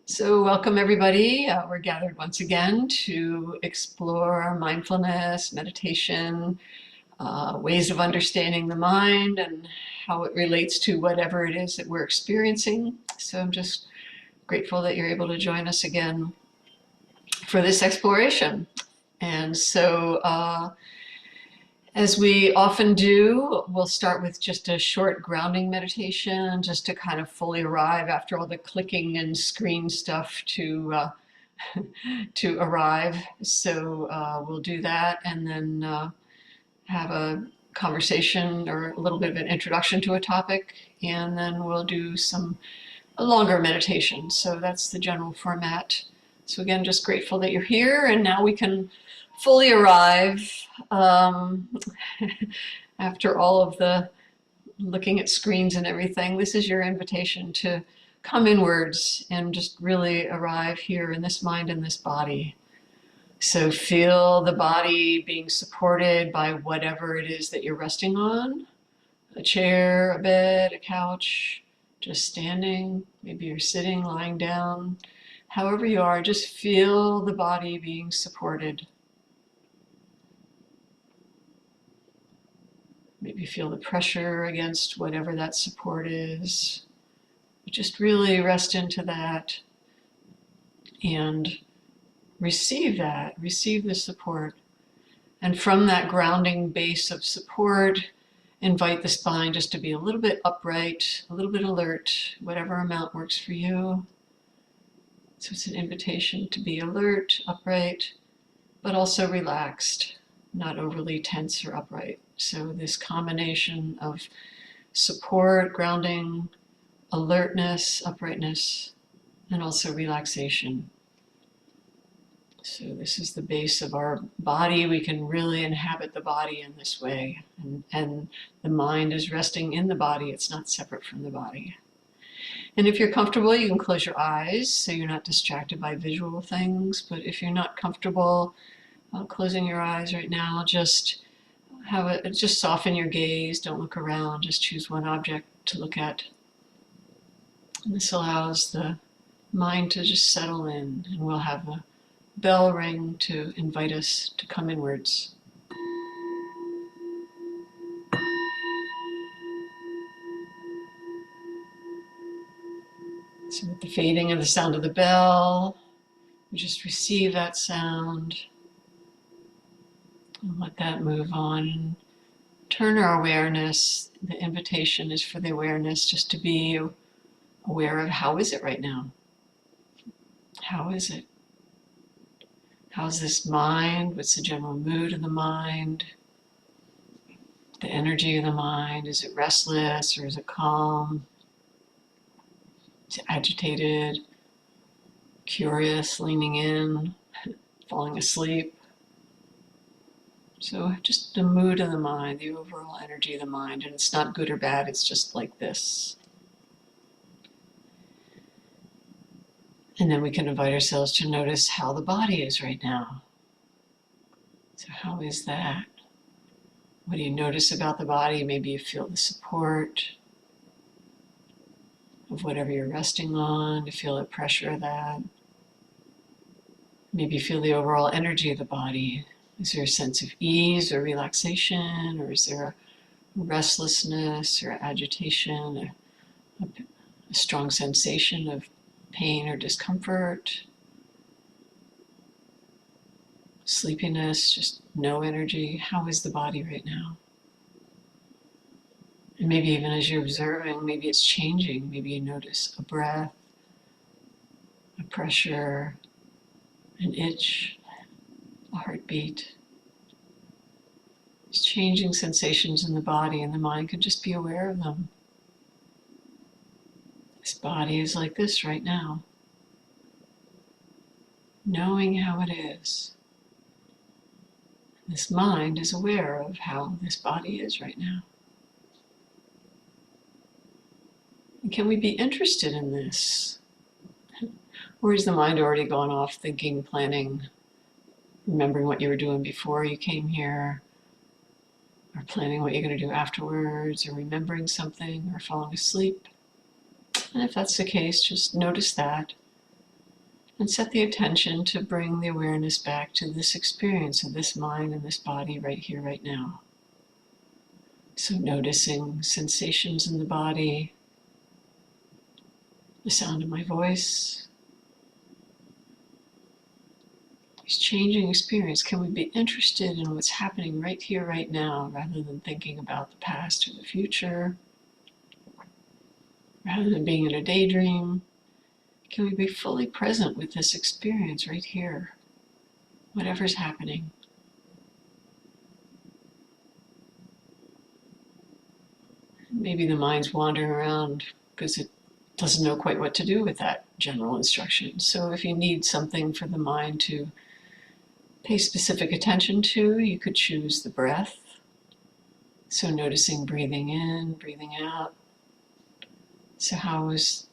So welcome everybody. We're gathered once again to explore mindfulness, meditation, ways of understanding the mind and how it relates to whatever it is that we're experiencing. So I'm just grateful that you're able to join us again for this exploration. And so as we often do, we'll start with just a short grounding meditation, just to kind of fully arrive after all the clicking and screen stuff to arrive. So we'll do that and then have a conversation or a little bit of an introduction to a topic, and then we'll do a longer meditation. So that's the general format. So again, just grateful that you're here, and now we can fully arrive after all of the looking at screens and everything. This is your invitation to come inwards and just really arrive here in this mind and this body. So feel the body being supported by whatever it is that you're resting on, a chair, a bed, a couch, just standing, maybe you're sitting, lying down, however you are, just feel the body being supported. Maybe feel the pressure against whatever that support is. Just really rest into that and receive the support. And from that grounding base of support, invite the spine just to be a little bit upright, a little bit alert, whatever amount works for you. So it's an invitation to be alert, upright, but also relaxed, not overly tense or upright. So this combination of support, grounding, alertness, uprightness, and also relaxation. So this is the base of our body. We can really inhabit the body in this way. And the mind is resting in the body. It's not separate from the body. And if you're comfortable, you can close your eyes so you're not distracted by visual things. But if you're not comfortable closing your eyes right now, just soften your gaze. Don't look around. Just choose one object to look at. And this allows the mind to just settle in, and we'll have a bell ring to invite us to come inwards. So with the fading of the sound of the bell, we just receive that sound and let that move on. And turn our awareness. The invitation is for the awareness just to be aware of how is it right now? How is it? How's this mind? What's the general mood of the mind? The energy of the mind? Is it restless or is it calm? Is it agitated? Curious, leaning in, falling asleep? So just the mood of the mind, the overall energy of the mind. And it's not good or bad, it's just like this. And then we can invite ourselves to notice how the body is right now. So how is that? What do you notice about the body? Maybe you feel the support of whatever you're resting on, to feel the pressure of that. Maybe you feel the overall energy of the body. Is there a sense of ease or relaxation, or is there a restlessness or agitation, a strong sensation of pain or discomfort, sleepiness, just no energy? How is the body right now? And maybe even as you're observing, maybe it's changing. Maybe you notice a breath, a pressure, an itch, a heartbeat. These changing sensations in the body, and the mind can just be aware of them. This body is like this right now. Knowing how it is. This mind is aware of how this body is right now. And can we be interested in this? Or is the mind already gone off thinking, planning, remembering what you were doing before you came here, or planning what you're going to do afterwards, or remembering something, or falling asleep? And if that's the case, just notice that. And set the attention to bring the awareness back to this experience of this mind and this body right here, right now. So noticing sensations in the body, the sound of my voice, this changing experience. Can we be interested in what's happening right here, right now, rather than thinking about the past or the future, rather than being in a daydream? Can we be fully present with this experience right here, whatever's happening? Maybe the mind's wandering around because it doesn't know quite what to do with that general instruction. So if you need something for the mind to pay specific attention to, you could choose the breath. So noticing breathing in, breathing out. So how is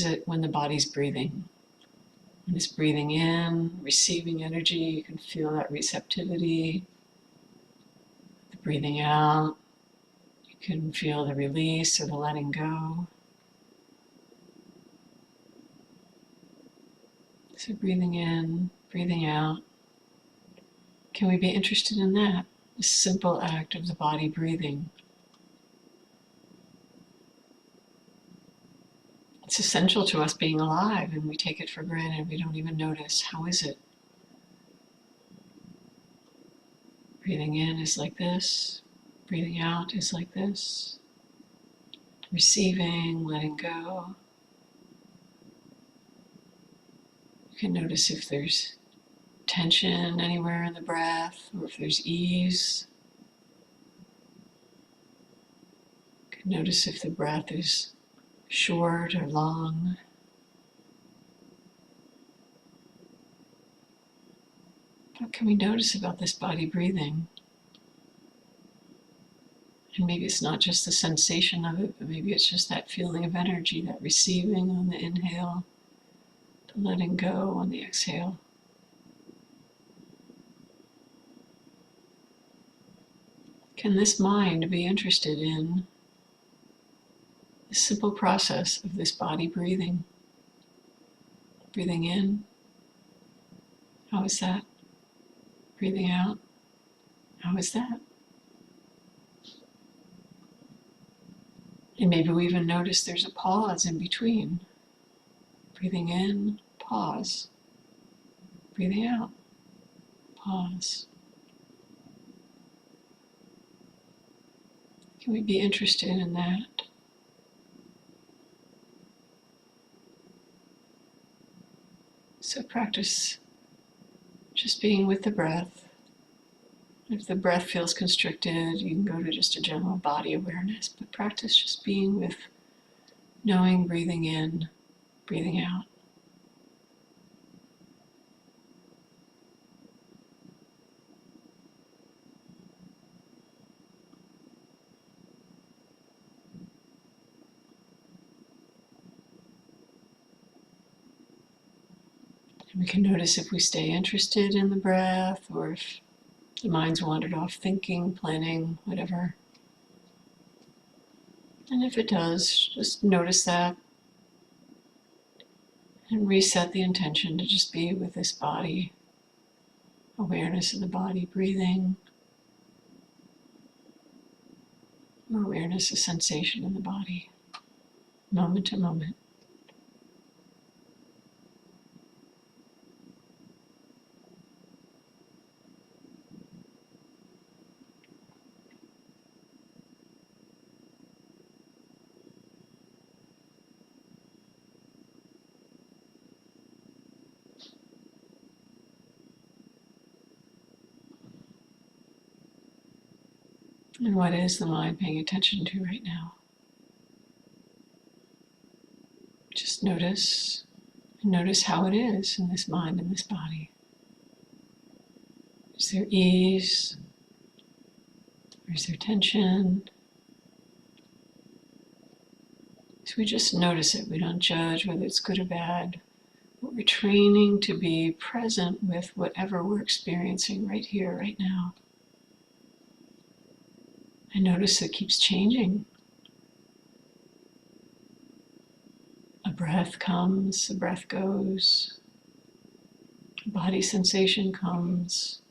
it when the body's breathing? When it's breathing in, receiving energy, you can feel that receptivity. The breathing out, you can feel the release or the letting go. So breathing in, breathing out. Can we be interested in that? The simple act of the body breathing. It's essential to us being alive, and we take it for granted. We don't even notice. How is it? Breathing in is like this. Breathing out is like this. Receiving, letting go. You can notice if there's tension anywhere in the breath, or if there's ease. You can notice if the breath is short or long. What can we notice about this body breathing? And maybe it's not just the sensation of it, but maybe it's just that feeling of energy, that receiving on the inhale, the letting go on the exhale. Can this mind be interested in the simple process of this body breathing? Breathing in, how is that? Breathing out, how is that? And maybe we even notice there's a pause in between. Breathing in, pause. Breathing out, pause. Can we be interested in that? So practice just being with the breath. If the breath feels constricted, you can go to just a general body awareness, but practice just being with knowing breathing in, breathing out. And we can notice if we stay interested in the breath or if the mind's wandered off thinking, planning, whatever. And if it does, just notice that and reset the intention to just be with this body, awareness of the body breathing, or awareness of sensation in the body, moment to moment. And what is the mind paying attention to right now? Just notice, and notice how it is in this mind and this body. Is there ease? Or is there tension? So we just notice it. We don't judge whether it's good or bad. But we're training to be present with whatever we're experiencing right here, right now. And notice it keeps changing. A breath comes, a breath goes. Body sensation comes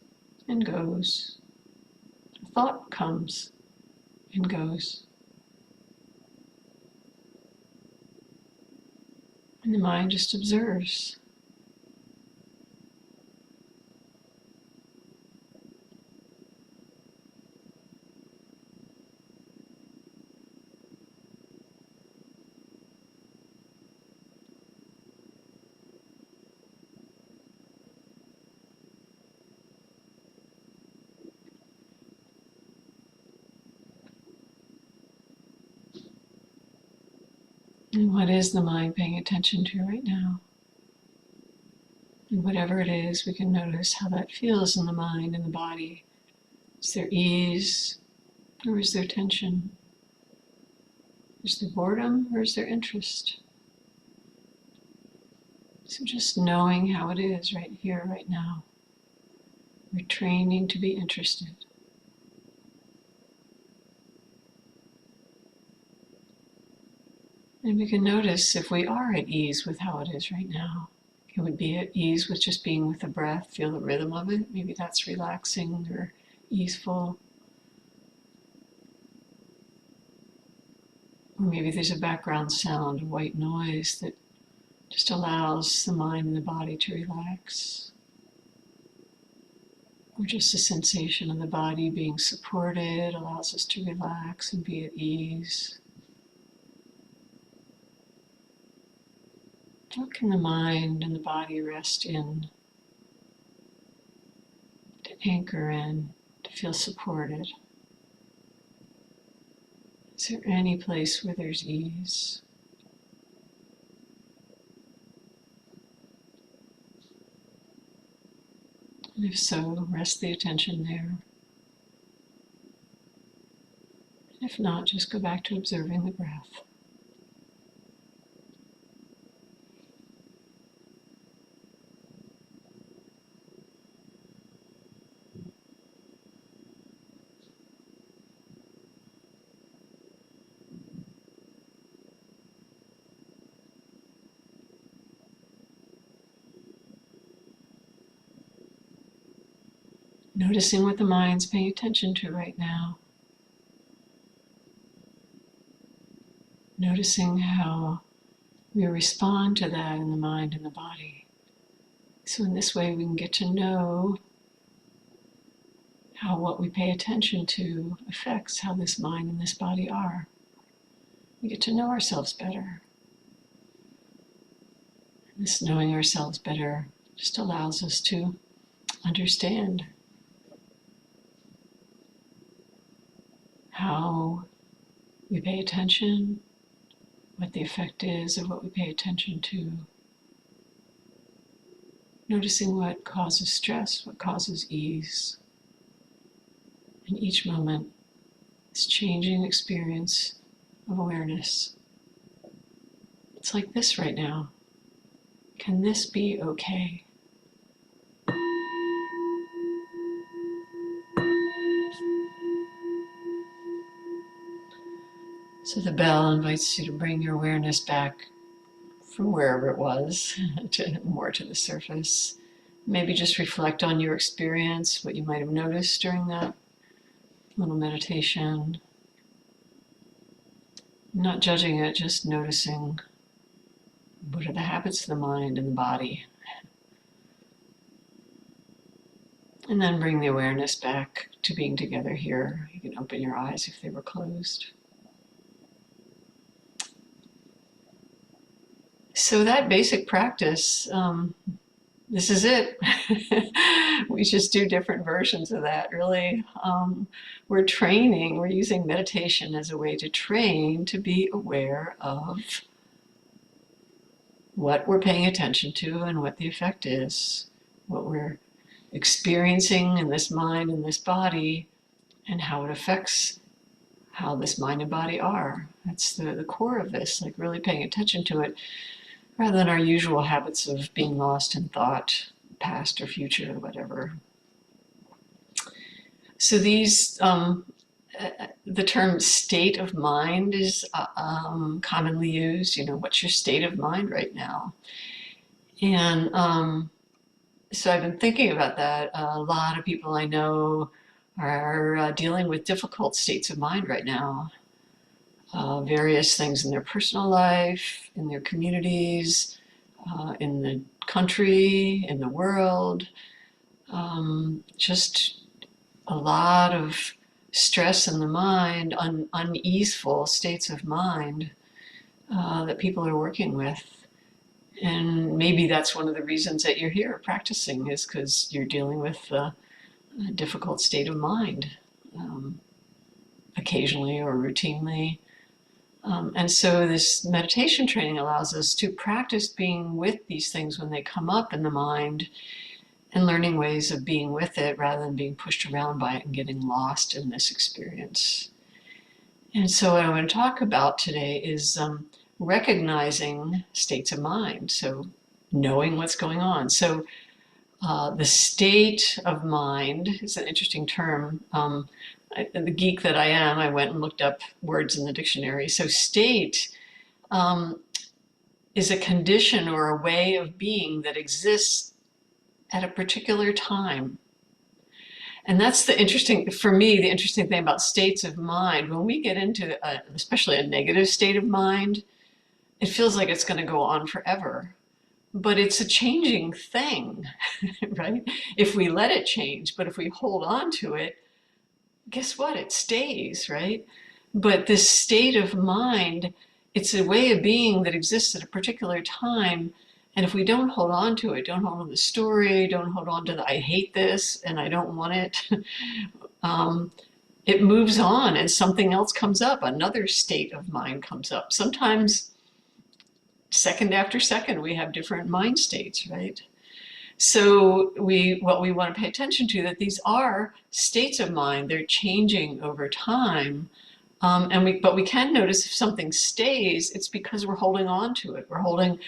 and goes. A thought comes and goes. And the mind just observes. And what is the mind paying attention to right now? And whatever it is, we can notice how that feels in the mind and the body. Is there ease, or is there tension? Is there boredom, or is there interest? So just knowing how it is right here, right now. We're training to be interested. And we can notice if we are at ease with how it is right now. Can we be at ease with just being with the breath, feel the rhythm of it? Maybe that's relaxing or easeful. Or maybe there's a background sound, a white noise that just allows the mind and the body to relax. Or just the sensation of the body being supported allows us to relax and be at ease. What can the mind and the body rest in, to anchor in, to feel supported? Is there any place where there's ease? And if so, rest the attention there. And if not, just go back to observing the breath. Noticing what the mind's paying attention to right now. Noticing how we respond to that in the mind and the body. So in this way we can get to know how what we pay attention to affects how this mind and this body are. We get to know ourselves better. And this knowing ourselves better just allows us to understand how we pay attention, what the effect is of what we pay attention to. Noticing what causes stress, what causes ease. In each moment, this changing experience of awareness. It's like this right now. Can this be okay? So the bell invites you to bring your awareness back from wherever it was to more to the surface. Maybe just reflect on your experience, what you might have noticed during that little meditation. Not judging it, just noticing what are the habits of the mind and the body. And then bring the awareness back to being together here. You can open your eyes if they were closed. So that basic practice, this is it. We just do different versions of that, really. We're training, we're using meditation as a way to train to be aware of what we're paying attention to and what the effect is, what we're experiencing in this mind and this body, and how it affects how this mind and body are. That's the core of this, like really paying attention to it, rather than our usual habits of being lost in thought, past or future, or whatever. So these, the term state of mind is commonly used. You know, what's your state of mind right now? And So I've been thinking about that. A lot of people I know are dealing with difficult states of mind right now. Various things in their personal life, in their communities, in the country, in the world. Just a lot of stress in the mind, uneaseful states of mind that people are working with. And maybe that's one of the reasons that you're here practicing, is because you're dealing with a difficult state of mind, um, occasionally or routinely. And so this meditation training allows us to practice being with these things when they come up in the mind, and learning ways of being with it rather than being pushed around by it and getting lost in this experience. And so what I want to talk about today is recognizing states of mind. So knowing what's going on. So the state of mind is an interesting term. The geek that I am, I went and looked up words in the dictionary. So state is a condition or a way of being that exists at a particular time. And that's the interesting, for me, the interesting thing about states of mind. When we get into especially a negative state of mind, it feels like it's going to go on forever. But it's a changing thing, right? If we let it change, but if we hold on to it, guess what? It stays, right? But this state of mind, it's a way of being that exists at a particular time. And if we don't hold on to it, don't hold on to the story, don't hold on to the I hate this and I don't want it, it moves on and something else comes up. Another state of mind comes up. Sometimes second after second, we have different mind states, right? So what we want to pay attention to, that these are states of mind. They're changing over time. But we can notice if something stays, it's because we're holding on to it. We're holding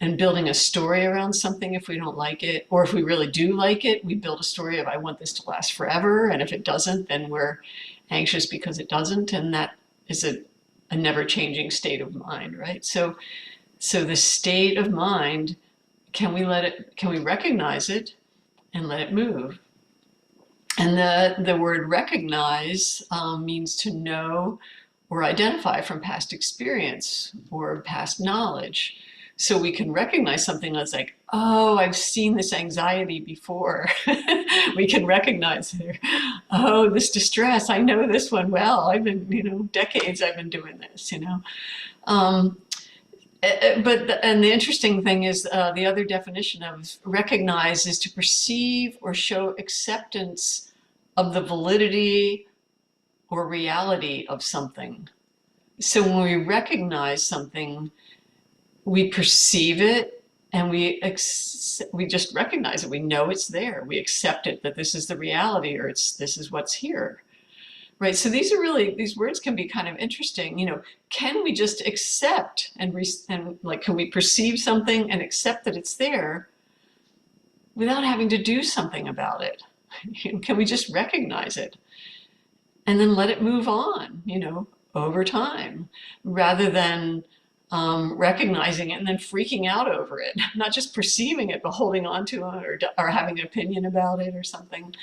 and building a story around something if we don't like it. Or if we really do like it, we build a story of, I want this to last forever. And if it doesn't, then we're anxious because it doesn't. And that is a never-changing state of mind, right? So the state of mind, can we recognize it and let it move? And the word recognize means to know or identify from past experience or past knowledge. So we can recognize something that's like, oh, I've seen this anxiety before. We can recognize it. Oh, this distress, I know this one well. I've been, decades I've been doing this, and the interesting thing is the other definition of recognize is to perceive or show acceptance of the validity or reality of something. So when we recognize something, we perceive it and we just recognize it. We know it's there. We accept it, that this is the reality, or this is what's here. Right, so these words can be kind of interesting. Can we just accept and can we perceive something and accept that it's there without having to do something about it? Can we just recognize it and then let it move on, over time, rather than recognizing it and then freaking out over it, not just perceiving it, but holding on to it or having an opinion about it or something.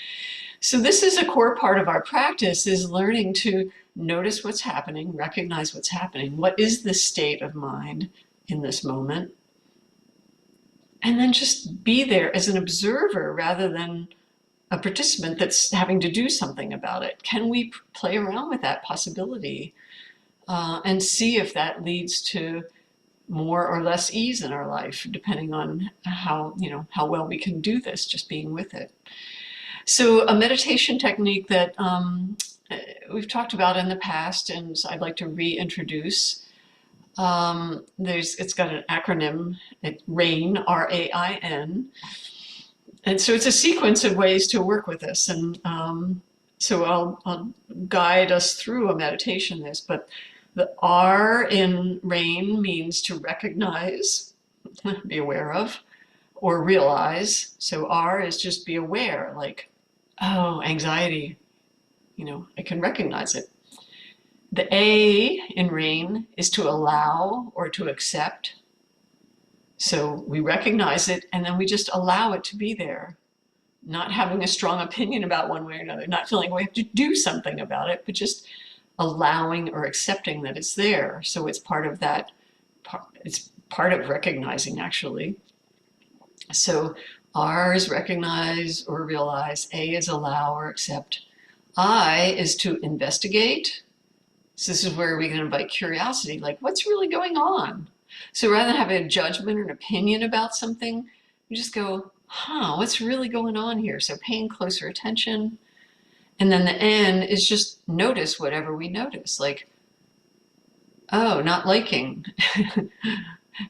So this is a core part of our practice, is learning to notice what's happening, recognize what's happening. What is the state of mind in this moment? And then just be there as an observer rather than a participant that's having to do something about it. Can we play around with that possibility and see if that leads to more or less ease in our life, depending on how well we can do this, just being with it. So a meditation technique that we've talked about in the past, and I'd like to reintroduce. It's got an acronym, RAIN, R-A-I-N. And so it's a sequence of ways to work with this. And so I'll guide us through a meditation but the R in RAIN means to recognize, be aware of, or realize. So R is just be aware, like, oh, anxiety, I can recognize it. The A in RAIN is to allow or to accept. So we recognize it and then we just allow it to be there, not having a strong opinion about one way or another, not feeling we have to do something about it, but just allowing or accepting that it's there. So it's part of that, it's part of recognizing actually. So R is recognize or realize, A is allow or accept, I is to investigate. So this is where we can invite curiosity, like what's really going on? So rather than having a judgment or an opinion about something, you just go, what's really going on here? So paying closer attention. And then the N is just notice whatever we notice, like, oh, not liking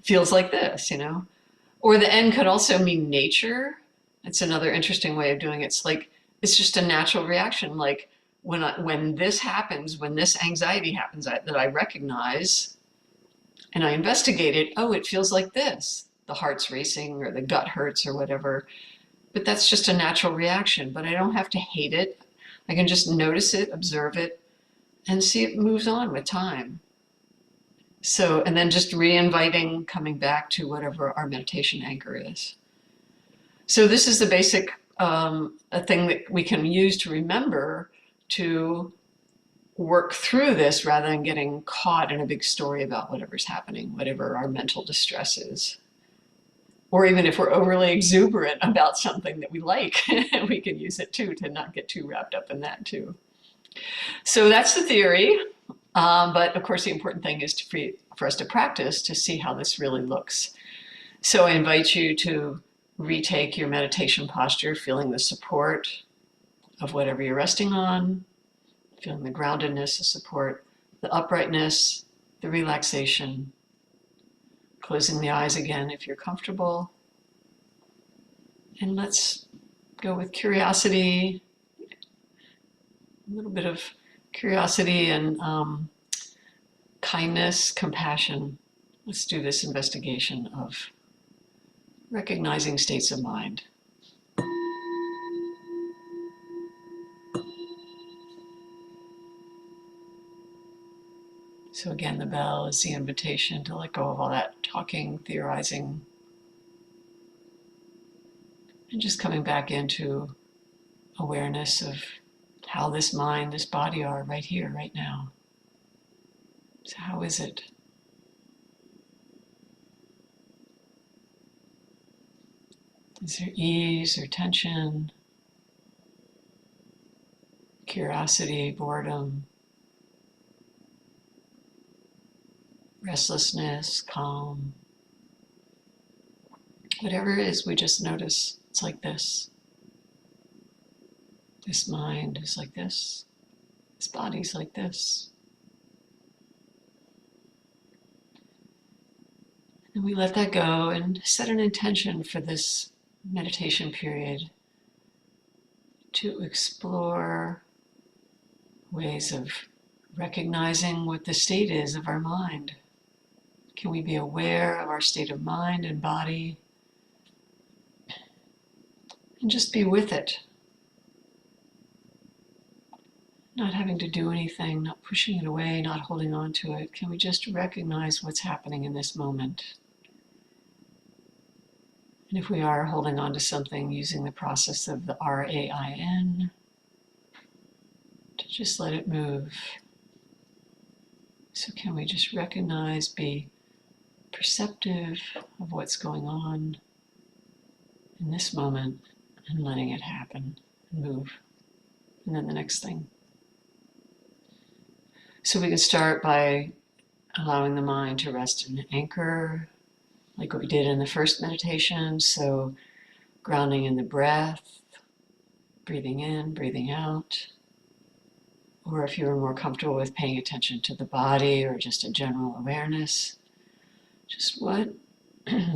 feels like this, you know? Or the N could also mean nature. It's another interesting way of doing it. It's like, it's just a natural reaction. Like when this happens, when this anxiety happens that I recognize and I investigate it, oh, it feels like this. The heart's racing or the gut hurts or whatever. But that's just a natural reaction. But I don't have to hate it. I can just notice it, observe it, and see it moves on with time. So, and then just re-inviting, coming back to whatever our meditation anchor is. So this is the basic a thing that we can use to remember to work through this rather than getting caught in a big story about whatever's happening, whatever our mental distress is. Or even if we're overly exuberant about something that we like, we can use it too, to not get too wrapped up in that too. So that's the theory. But of course, the important thing is for us to practice to see how this really looks. So I invite you to retake your meditation posture, feeling the support of whatever you're resting on, feeling the groundedness, the support, the uprightness, the relaxation, closing the eyes again if you're comfortable. And let's go with curiosity, a little bit of curiosity and kindness, compassion. Let's do this investigation of recognizing states of mind. So again, the bell is the invitation to let go of all that talking, theorizing, and just coming back into awareness of how this mind, this body are right here, right now. So how is it? Is there ease or tension, curiosity, boredom, restlessness, calm? Whatever it is, we just notice it's like this. This mind is like this. This body's like this. And we let that go and set an intention for this meditation period to explore ways of recognizing what the state is of our mind. Can we be aware of our state of mind and body and just be with it? Not having to do anything, not pushing it away, not holding on to it. Can we just recognize what's happening in this moment? And if we are holding on to something, using the process of the RAIN, to just let it move. So can we just recognize, be perceptive of what's going on in this moment and letting it happen and move. And then the next thing. So we can start by allowing the mind to rest in an anchor, like what we did in the first meditation. So grounding in the breath, breathing in, breathing out. Or if you're more comfortable with paying attention to the body or just a general awareness, just what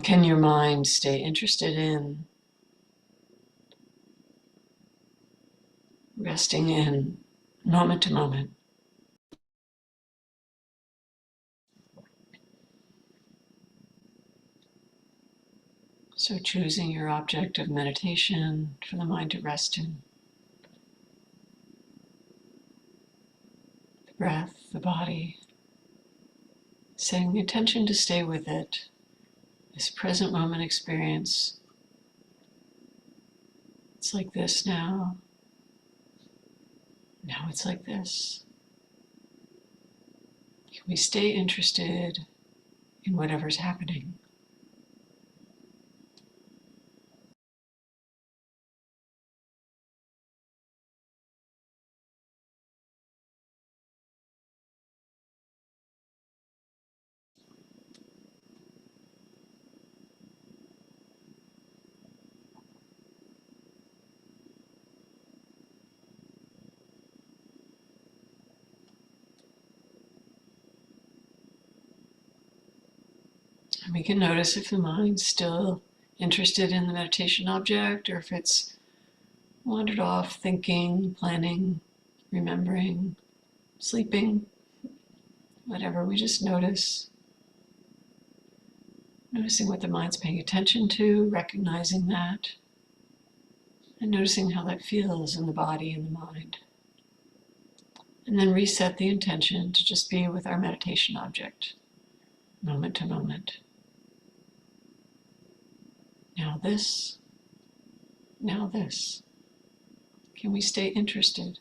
can your mind stay interested in? Resting in moment to moment. So choosing your object of meditation for the mind to rest in. The breath, the body. Setting the intention to stay with it this present moment experience. It's like this now. Now it's like this. Can we stay interested in whatever's happening? And we can notice if the mind's still interested in the meditation object or if it's wandered off thinking, planning, remembering, sleeping, whatever. We just notice. Noticing what the mind's paying attention to, recognizing that, and noticing how that feels in the body and the mind. And then reset the intention to just be with our meditation object, moment to moment. Now this, now this. Can we stay interested?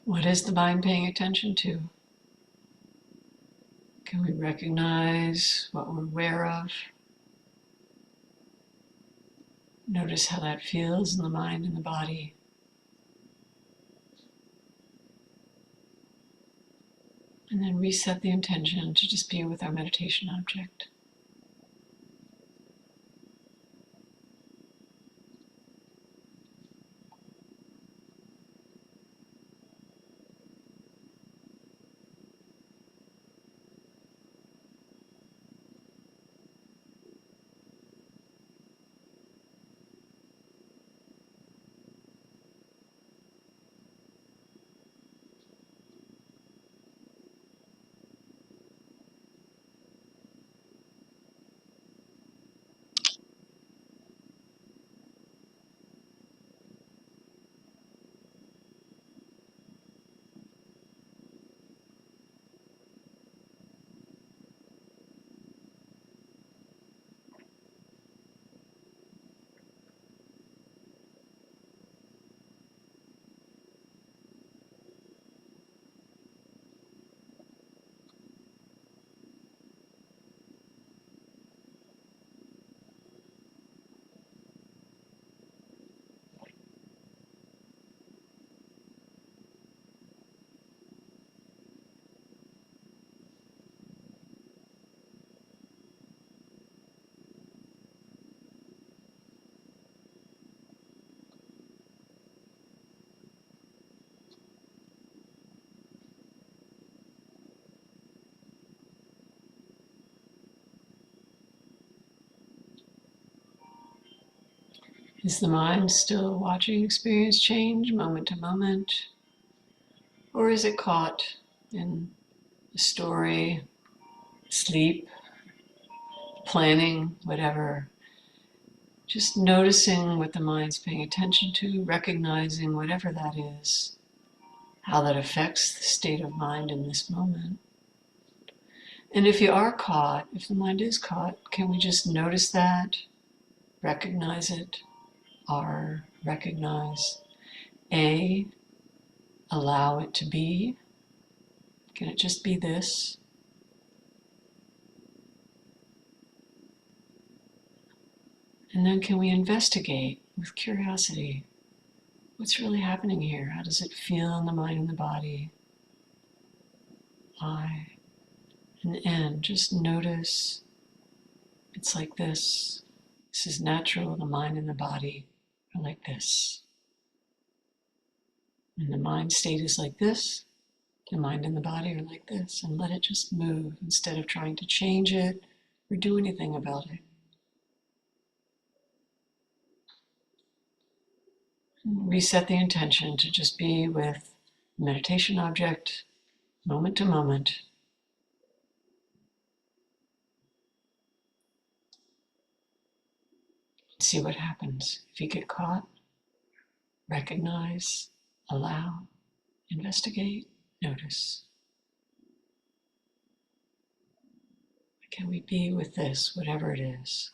What is the mind paying attention to? Can we recognize what we're aware of? Notice how that feels in the mind and the body. And then reset the intention to just be with our meditation object. Is the mind still watching experience change moment to moment? Or is it caught in a story, sleep, planning, whatever? Just noticing what the mind's paying attention to, recognizing whatever that is, how that affects the state of mind in this moment. And if you are caught, if the mind is caught, can we just notice that, recognize it, recognize, A, allow it to be. Can it just be this? And then can we investigate with curiosity? What's really happening here? How does it feel in the mind and the body? I and N, just notice it's like this. This is natural. The mind and the body are like this. And the mind state is like this. The mind and the body are like this. And let it just move instead of trying to change it or do anything about it. And reset the intention to just be with the meditation object moment to moment. See what happens. If you get caught, recognize, allow, investigate, notice. Can we be with this, whatever it is?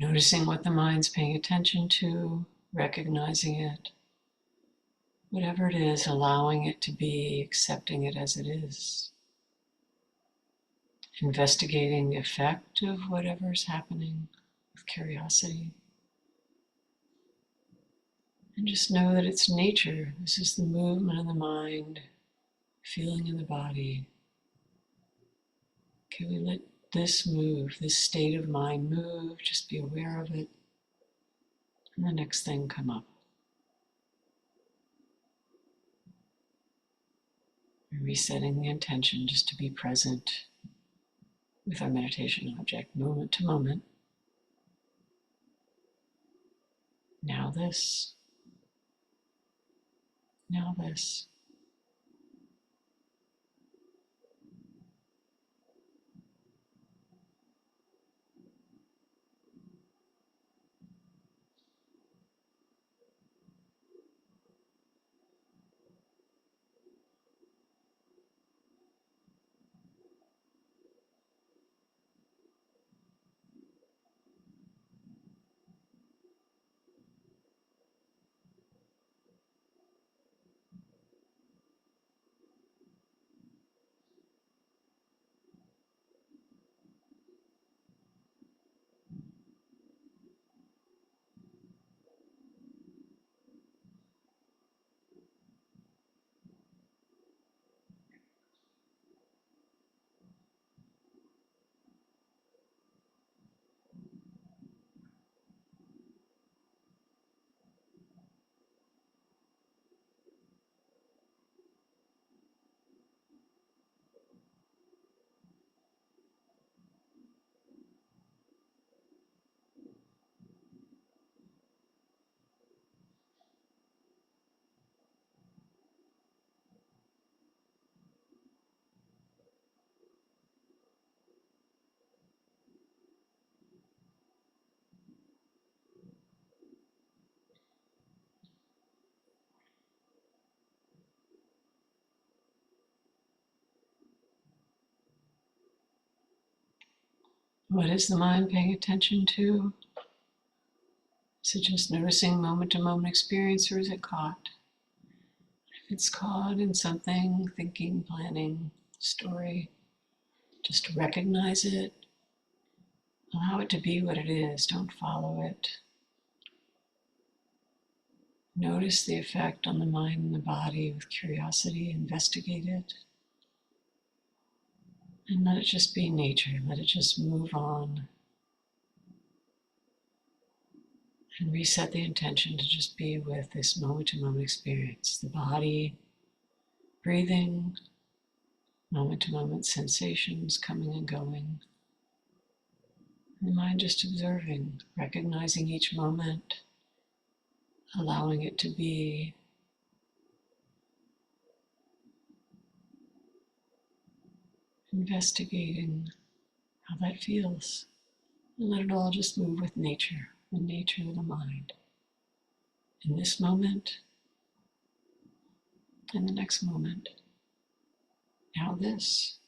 Noticing what the mind's paying attention to, recognizing it, whatever it is, allowing it to be, accepting it as it is, investigating the effect of whatever's happening with curiosity. And just know that it's nature. This is the movement of the mind, feeling in the body. Can we let this move, this state of mind move, just be aware of it, and the next thing come up. Resetting the intention just to be present with our meditation object, moment to moment. Now this, now this. What is the mind paying attention to? Is it just noticing moment-to-moment experience, or is it caught? If it's caught in something, thinking, planning, story, just recognize it. Allow it to be what it is. Don't follow it. Notice the effect on the mind and the body with curiosity. Investigate it. And let it just be nature. Let it just move on. And reset the intention to just be with this moment-to-moment experience. The body, breathing, moment-to-moment sensations coming and going. And the mind just observing, recognizing each moment, allowing it to be. Investigating how that feels. And let it all just move with nature, the nature of the mind. In this moment, and the next moment. Now this.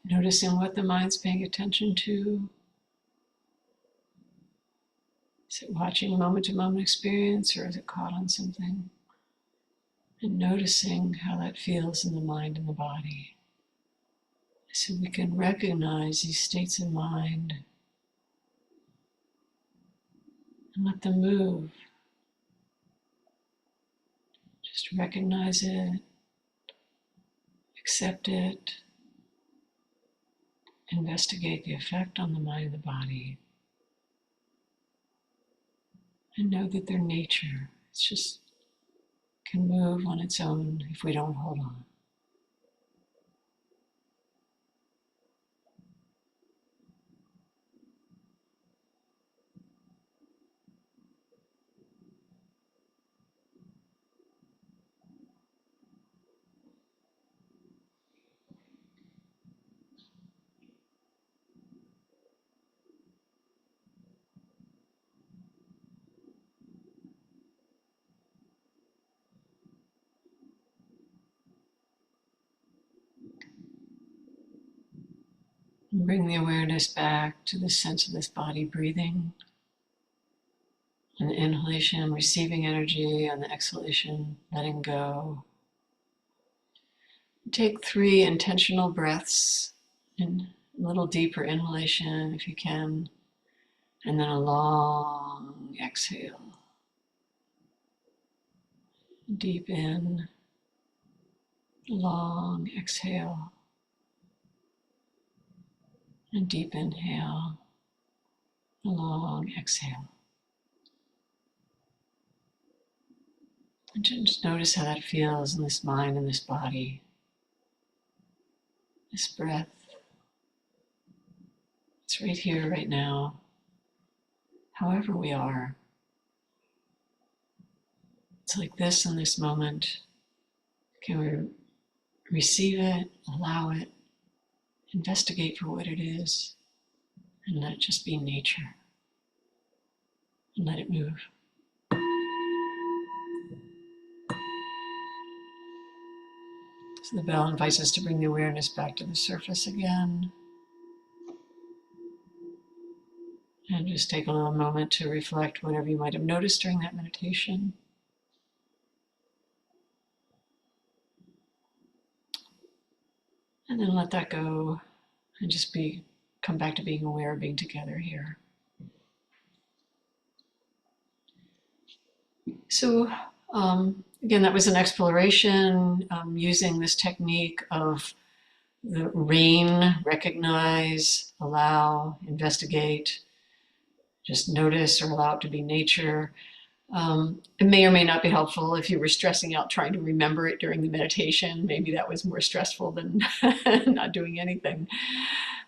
Noticing what the mind's paying attention to. Is it watching a moment-to-moment experience, or is it caught on something? And noticing how that feels in the mind and the body. So we can recognize these states of mind and let them move. Just recognize it, accept it, investigate the effect on the mind and the body, and know that they're nature. It's just can move on its own if we don't hold on. And bring the awareness back to the sense of this body breathing. On the inhalation, receiving energy. On the exhalation, letting go. Take 3 intentional breaths, and a little deeper inhalation if you can, and then a long exhale. Deep in, long exhale, and deep inhale, a long exhale. And just notice how that feels in this mind and this body. This breath, it's right here, right now, however we are. It's like this in this moment. Can we receive it, allow it, investigate for what it is, and let it just be nature. and let it move. So the bell invites us to bring the awareness back to the surface again. And just take a little moment to reflect whatever you might have noticed during that meditation. And then let that go and just come back to being aware of being together here. So again, that was an exploration using this technique of the RAIN: recognize, allow, investigate, just notice or allow it to be nature. It may or may not be helpful if you were stressing out trying to remember it during the meditation. Maybe that was more stressful than not doing anything.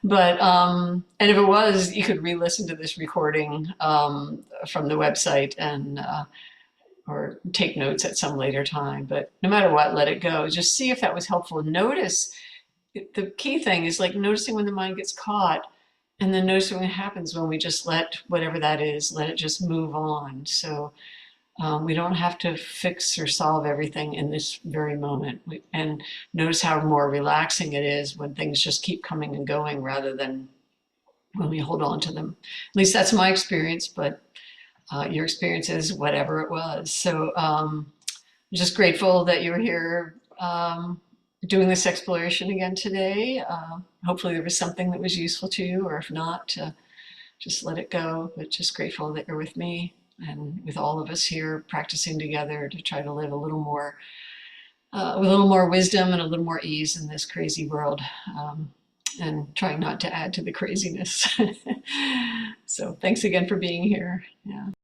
But, and if it was, you could re-listen to this recording from the website and or take notes at some later time. But no matter what, let it go. Just see if that was helpful. Notice, the key thing is like noticing when the mind gets caught, and then noticing what happens when we just let whatever that is, let it just move on. So we don't have to fix or solve everything in this very moment. And notice how more relaxing it is when things just keep coming and going rather than when we hold on to them. At least that's my experience, but your experience is whatever it was. So I'm just grateful that you were here doing this exploration again today. Hopefully there was something that was useful to you, or if not, just let it go. But just grateful that you're with me and with all of us here practicing together to try to live a little more, with a little more wisdom and a little more ease in this crazy world, and trying not to add to the craziness. So thanks again for being here. Yeah.